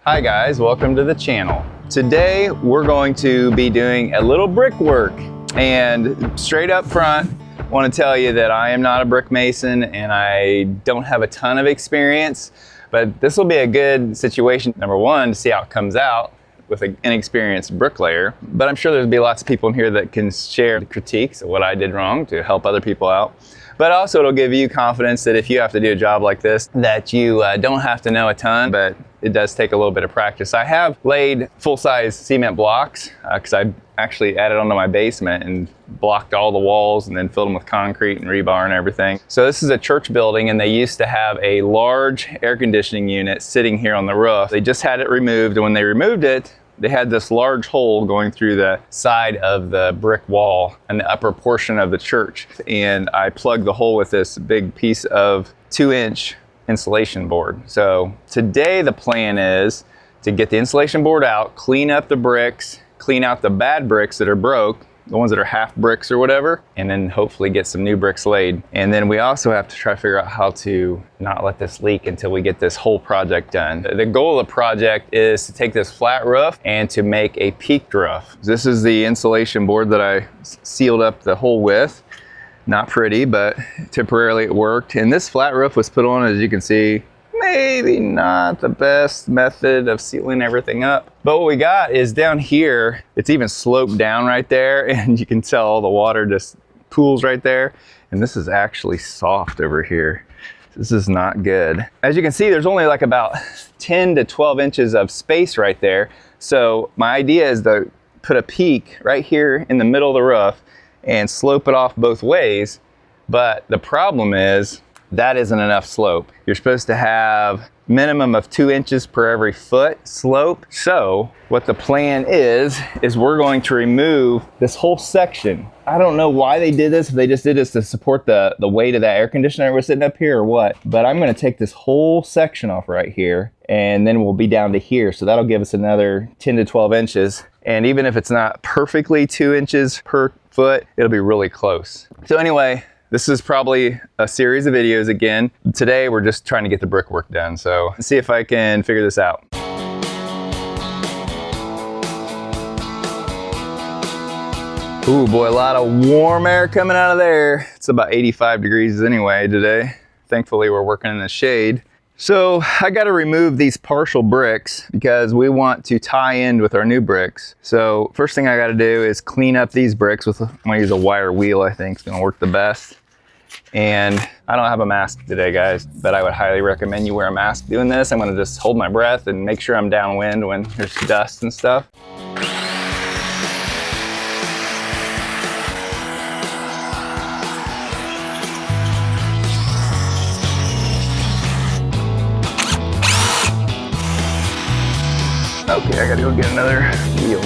Hi guys, welcome to the channel. Today we're going to be doing a little brickwork, and straight up front I want to tell you that I am not a brick mason and I don't have a ton of experience, but this will be a good situation, number one, to see how it comes out with an inexperienced bricklayer. But I'm sure there'll be lots of people in here that can share the critiques of what I did wrong to help other people out. But also it'll give you confidence that if you have to do a job like this, that you don't have to know a ton, but it does take a little bit of practice. I have laid full-size cement blocks because I actually added onto my basement and blocked all the walls and then filled them with concrete and rebar and everything. So this is a church building, and they used to have a large air conditioning unit sitting here on the roof. They just had it removed, and when they removed it, they had this large hole going through the side of the brick wall in the upper portion of the church. And I plugged the hole with this big piece of 2-inch insulation board. So today the plan is to get the insulation board out, clean up the bricks, clean out the bad bricks that are broke, the ones that are half bricks or whatever, and then hopefully get some new bricks laid. And then we also have to try to figure out how to not let this leak until we get this whole project done. The goal of the project is to take this flat roof and to make a peaked roof. This is the insulation board that I sealed up the hole with. Not pretty, but temporarily it worked. And this flat roof was put on, as you can see, maybe not the best method of sealing everything up. But what we got is down here, it's even sloped down right there, and you can tell all the water just pools right there. And this is actually soft over here. This is not good. As you can see, there's only like about 10 to 12 inches of space right there. So my idea is to put a peak right here in the middle of the roof and slope it off both ways. But the problem is that isn't enough slope. You're supposed to have minimum of 2 inches per every foot slope. So what the plan is we're going to remove this whole section. I don't know why they did this, if they just did this to support the weight of that air conditioner that we're sitting up here or what, but I'm gonna take this whole section off right here, and then we'll be down to here. So that'll give us another 10 to 12 inches. And even if it's not perfectly 2 inches per foot, it'll be really close. So anyway, this is probably a series of videos again. Today we're just trying to get the brickwork done, so let's see if I can figure this out. Ooh boy, a lot of warm air coming out of there. It's about 85 degrees anyway today. Thankfully we're working in the shade. So I got to remove these partial bricks because we want to tie in with our new bricks. So first thing I got to do is clean up these bricks with, I'm going to use a wire wheel. I think it's going to work the best. And I don't have a mask today, guys, but I would highly recommend you wear a mask doing this. I'm going to just hold my breath and make sure I'm downwind when there's dust and stuff. Okay, I gotta go get another wheel.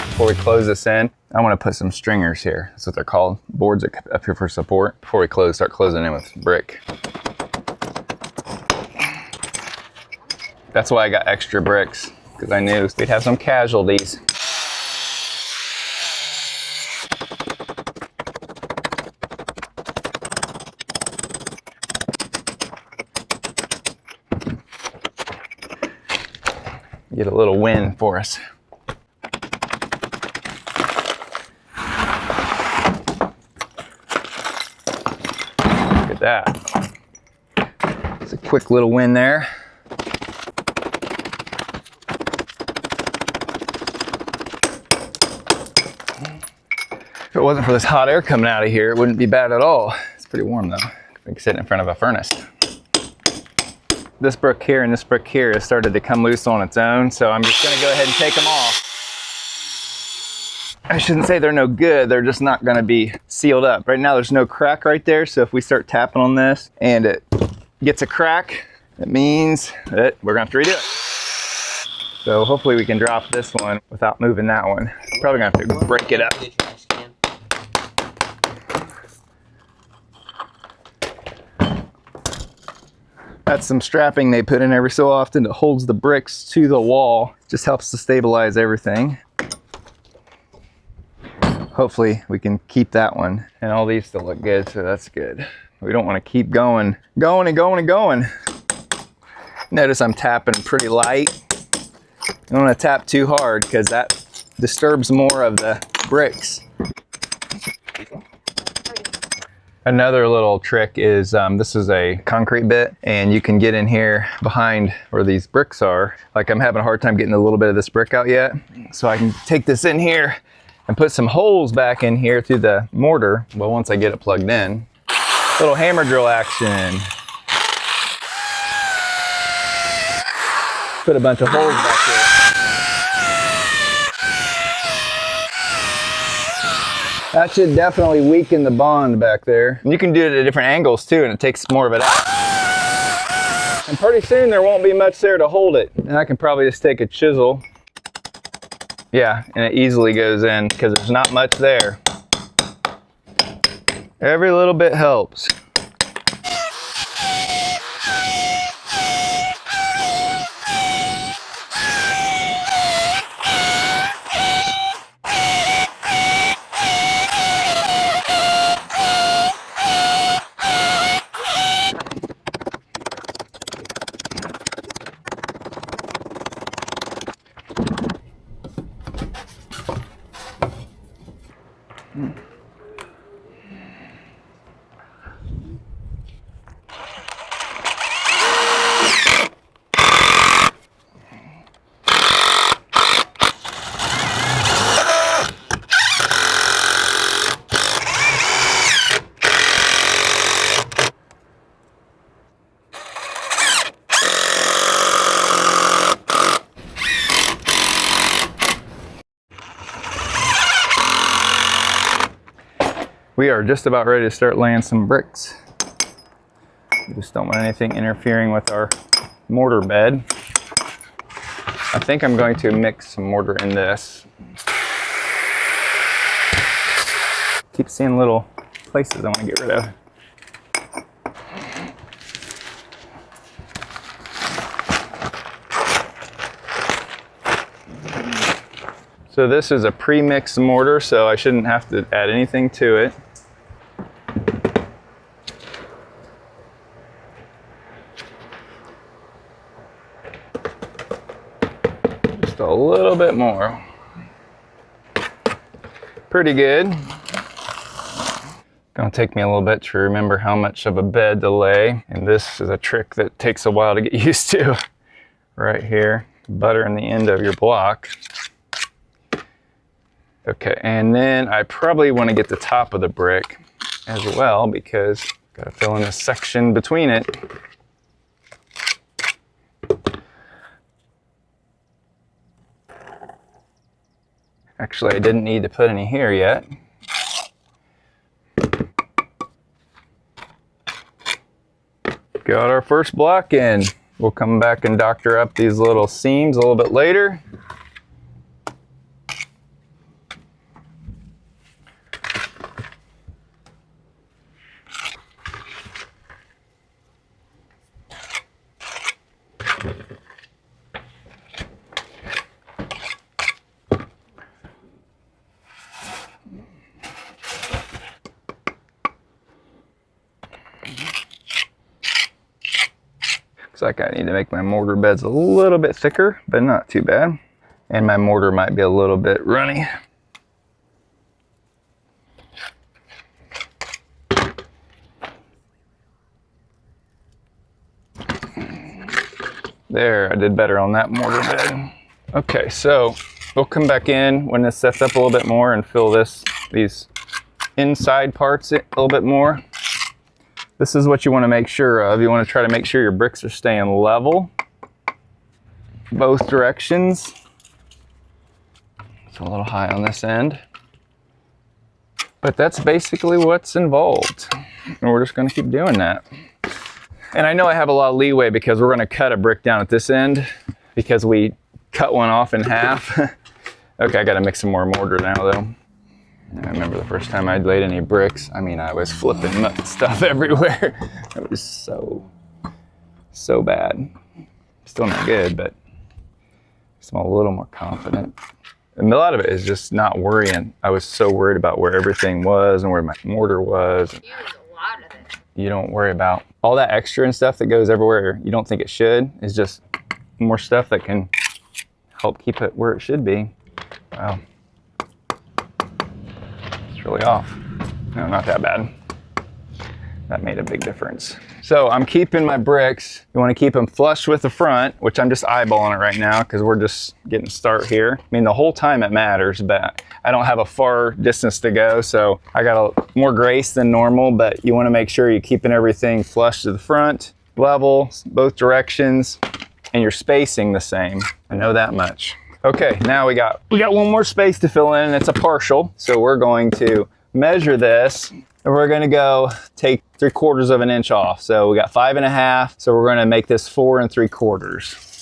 Before we close this in, I want to put some stringers here. That's what they're called. Boards up here for support. Before we start closing in with brick. That's why I got extra bricks, because I knew we'd have some casualties. Get a little win for us. That. It's a quick little win there. If it wasn't for this hot air coming out of here, it wouldn't be bad at all. It's pretty warm though. I can sit in front of a furnace. This brick here and this brick here has started to come loose on its own, so I'm just gonna go ahead and take them off. I shouldn't say they're no good, they're just not gonna be sealed up. Right now there's no crack right there, so if we start tapping on this and it gets a crack, it means that we're gonna have to redo it. So hopefully we can drop this one without moving that one. Probably gonna have to break it up. That's some strapping they put in every so often that holds the bricks to the wall. Just helps to stabilize everything. Hopefully we can keep that one. And all these still look good, so that's good. We don't want to keep going and going. Notice I'm tapping pretty light. I don't want to tap too hard because that disturbs more of the bricks. Another little trick is this is a concrete bit, and you can get in here behind where these bricks are. Like I'm having a hard time getting a little bit of this brick out yet. So I can take this in here and put some holes back in here through the mortar. Well, once I get it plugged in, little hammer drill action. Put a bunch of holes back there. That should definitely weaken the bond back there. And you can do it at different angles too, and it takes more of it out. And pretty soon there won't be much there to hold it. And I can probably just take a chisel. Yeah, and it easily goes in because there's not much there. Every little bit helps. We are just about ready to start laying some bricks. We just don't want anything interfering with our mortar bed. I think I'm going to mix some mortar in this. Keep seeing little places I want to get rid of. So this is a pre-mixed mortar, so I shouldn't have to add anything to it. Just a little bit more. Pretty good. Gonna take me a little bit to remember how much of a bed to lay, and this is a trick that takes a while to get used to. Right here, butter in the end of your block. Okay, and then I probably want to get the top of the brick as well because I've got to fill in a section between it. Actually, I didn't need to put any here yet. Got our first block in. We'll come back and doctor up these little seams a little bit later. Looks like I need to make my mortar beds a little bit thicker, but not too bad. And my mortar might be a little bit runny. There, I did better on that mortar bed. Okay, so we'll come back in when this sets up a little bit more and fill these inside parts a little bit more. This is what you want to make sure of. You want to try to make sure your bricks are staying level, both directions. It's a little high on this end. But that's basically what's involved. And we're just going to keep doing that. And I know I have a lot of leeway because we're going to cut a brick down at this end because we cut one off in half. Okay, I got to mix some more mortar now though. I remember the first time I'd laid any bricks, I mean, I was flipping stuff everywhere. It was so so bad. Still not good, but I'm a little more confident. And a lot of it is just not worrying. I was so worried about where everything was and where my mortar was. Use a lot of it. You don't worry about all that extra and stuff that goes everywhere you don't think it should. Is just more stuff that can help keep it where it should be. Wow. It's really off. No, not that bad. That made a big difference. So I'm keeping my bricks. You want to keep them flush with the front, which I'm just eyeballing it right now because we're just getting a start here. I mean, the whole time it matters, but I don't have a far distance to go, so I got more grace than normal, but you want to make sure you're keeping everything flush to the front, level, both directions, and your spacing the same. I know that much. Okay, now we got one more space to fill in, and it's a partial. So we're going to measure this, and we're gonna go take 3/4 of an inch off. So we got 5.5, so we're gonna make this 4 3/4.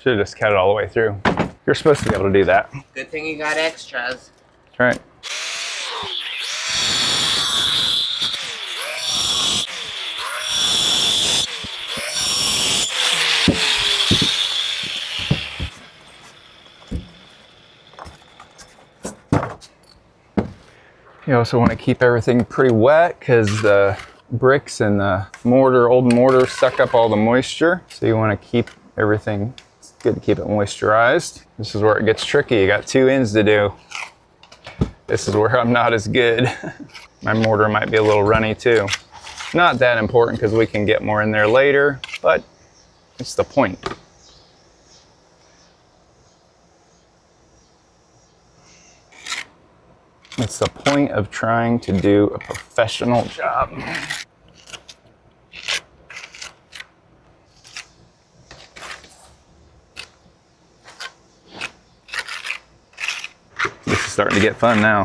Should have just cut it all the way through. You're supposed to be able to do that. Good thing you got extras. That's right. You also want to keep everything pretty wet because the bricks and the mortar, old mortar, suck up all the moisture. So you want to keep everything, it's good to keep it moisturized. This is where it gets tricky. You got 2 ends to do. This is where I'm not as good. My mortar might be a little runny too. Not that important because we can get more in there later, but it's the point. It's the point of trying to do a professional job. This is starting to get fun now.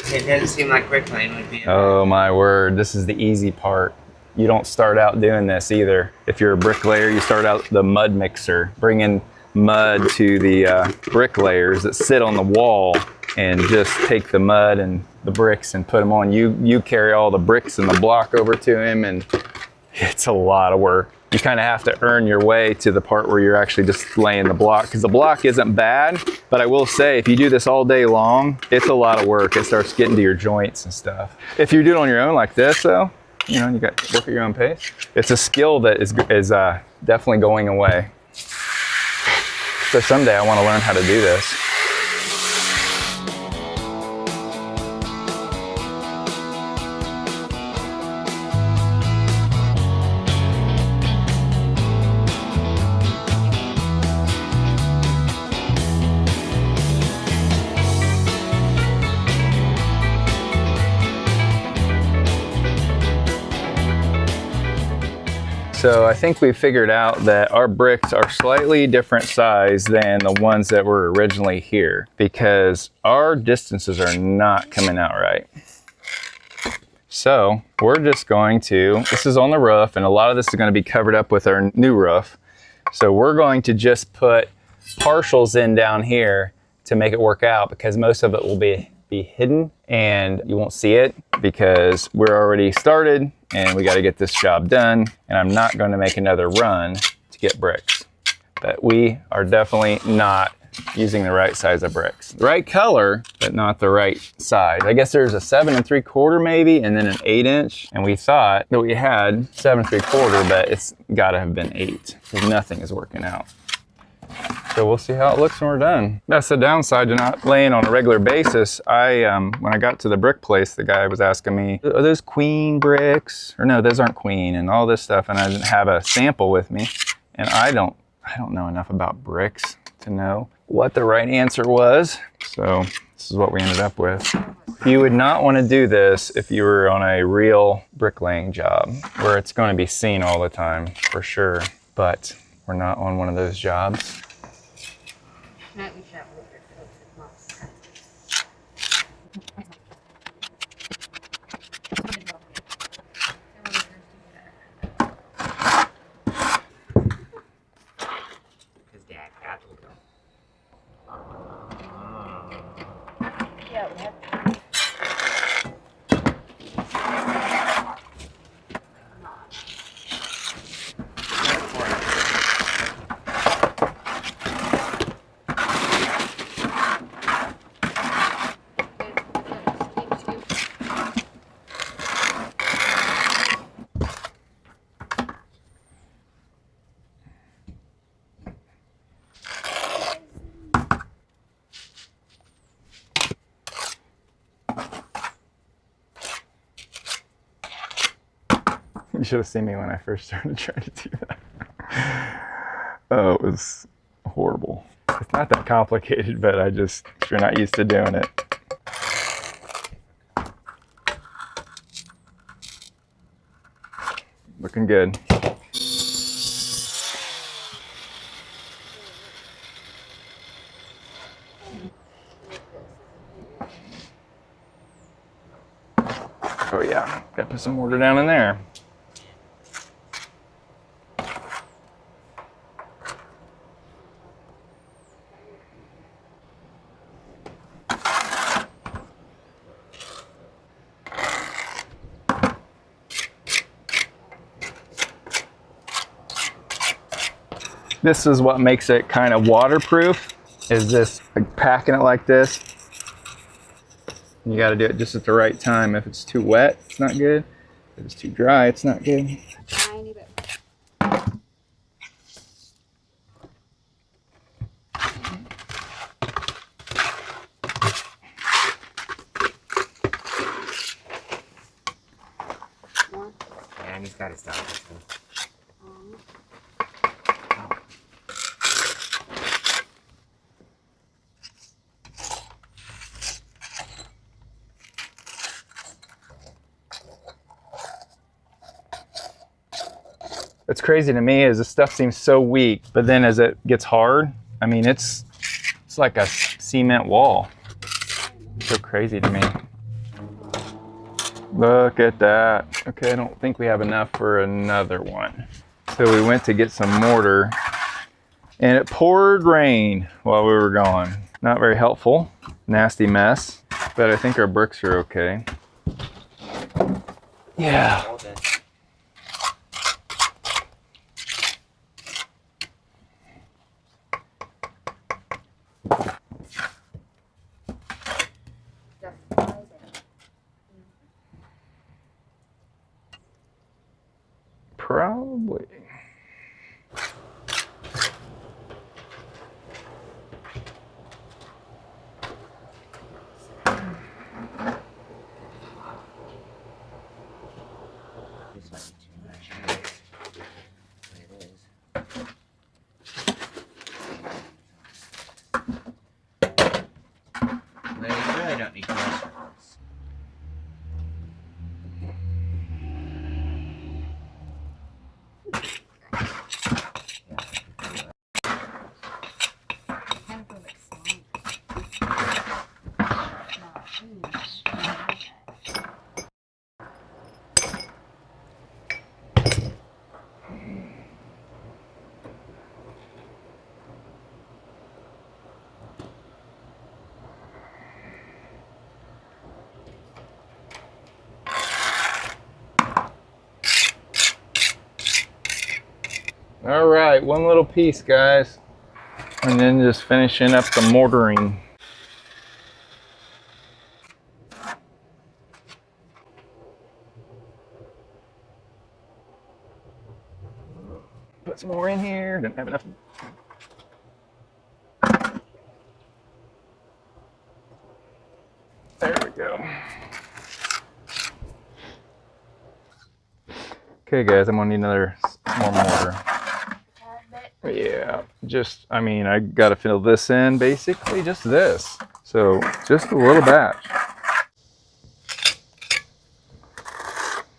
It didn't seem like bricklaying would be. Oh my word, this is the easy part. You don't start out doing this either. If you're a bricklayer, you start out the mud mixer, bringing mud to the brick layers that sit on the wall, and just take the mud and the bricks and put them on. You carry all the bricks and the block over to him, and it's a lot of work. You kind of have to earn your way to the part where you're actually just laying the block, because the block isn't bad, but I will say if you do this all day long, it's a lot of work. It starts getting to your joints and stuff. If you do it on your own like this though, you know, you got to work at your own pace. It's a skill that is definitely going away. So someday I want to learn how to do this. So I think we figured out that our bricks are slightly different size than the ones that were originally here, because our distances are not coming out right. So we're just going to, this is on the roof, and a lot of this is going to be covered up with our new roof. So we're going to just put partials in down here to make it work out, because most of it will be hidden and you won't see it because we're already started and we got to get this job done, and I'm not going to make another run to get bricks. But we are definitely not using the right size of bricks. The right color, but not the right size. I guess there's a 7 3/4 maybe, and then an 8 inch. And we thought that we had 7 3/4, but it's gotta have been 8 because nothing is working out. So we'll see how it looks when we're done. That's the downside to not laying on a regular basis. When I got to the brick place, the guy was asking me, are those queen bricks? Or no, those aren't queen, and all this stuff. And I didn't have a sample with me. And I don't know enough about bricks to know what the right answer was. So this is what we ended up with. You would not want to do this if you were on a real bricklaying job where it's going to be seen all the time, for sure. But we're not on one of those jobs. Yeah, we have. You should have seen me when I first started trying to do that. Oh, it was horrible. It's not that complicated, but if you're not used to doing it. Looking good. Oh yeah, gotta put some mortar down in there. This is what makes it kind of waterproof, is this, like, packing it like this. You got to do it just at the right time. If it's too wet, it's not good. If it's too dry, it's not good. Tiny bit. More. Yeah, and he's got his dog. What's crazy to me is this stuff seems so weak, but then as it gets hard, I mean, it's like a cement wall. It's so crazy to me. Look at that. Okay, I don't think we have enough for another one. So we went to get some mortar and it poured rain while we were gone. Not very helpful. Nasty mess, but I think our bricks are okay. Yeah. Probably. Well, you really don't need measurements. All right, one little piece, guys. And then just finishing up the mortaring. Put some more in here, didn't have enough. There we go. Okay guys, I'm gonna need more mortar. Yeah, I mean, I gotta fill this in, basically, just this. So, just a little batch.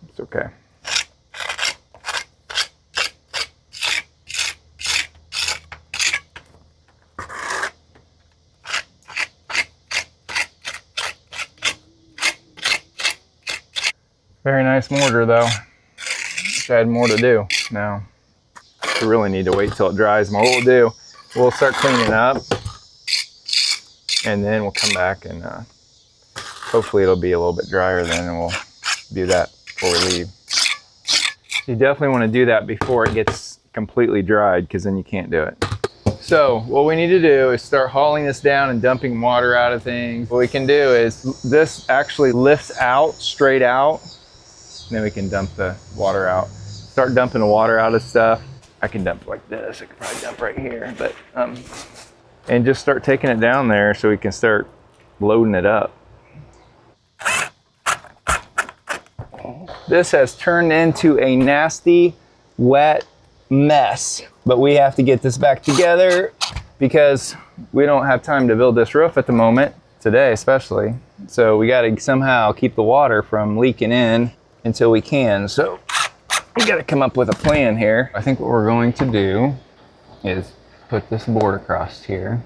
It's okay. Very nice mortar though. Wish I had more to do now. We really need to wait till it dries more. What we'll do, we'll start cleaning up and then we'll come back and Hopefully it'll be a little bit drier then, and we'll do that before we leave. You definitely want to do that before it gets completely dried, because then you can't do it. So what we need to do is start hauling this down and dumping water out of things. What we can do is this actually lifts out, straight out, and then we can dump the water out. Start dumping the water out of stuff. I can dump like this. I could probably dump right here, but and just start taking it down there so we can start loading it up. This has turned into a nasty, wet mess, but we have to get this back together because we don't have time to build this roof at the moment, today especially. So we got to somehow keep the water from leaking in until we can. So we got to come up with a plan here. I think what we're going to do is put this board across here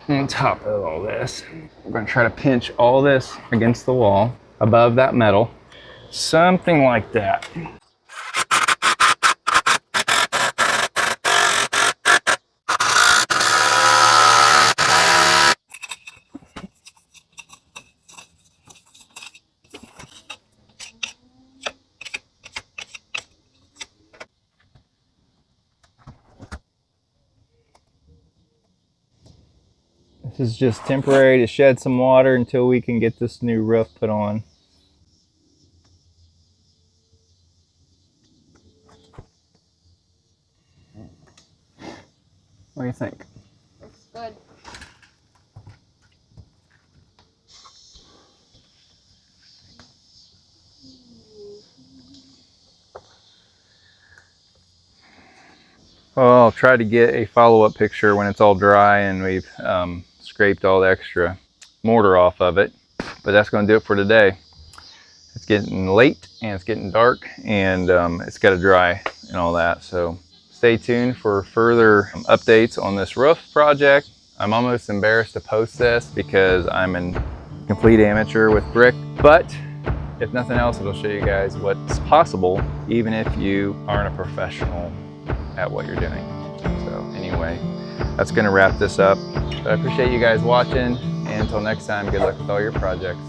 on top of all this. We're going to try to pinch all this against the wall above that metal, something like that. This is just temporary to shed some water until we can get this new roof put on. What do you think? Looks good. Well, I'll try to get a follow-up picture when it's all dry and we've scraped all the extra mortar off of it. But that's going to do it for today. It's getting late and it's getting dark, and it's got to dry and all that. So stay tuned for further updates on this roof project. I'm almost embarrassed to post this because I'm a complete amateur with brick, but if nothing else, it'll show you guys what's possible even if you aren't a professional at what you're doing. So anyway, that's going to wrap this up. But I appreciate you guys watching, and until next time, good luck with all your projects.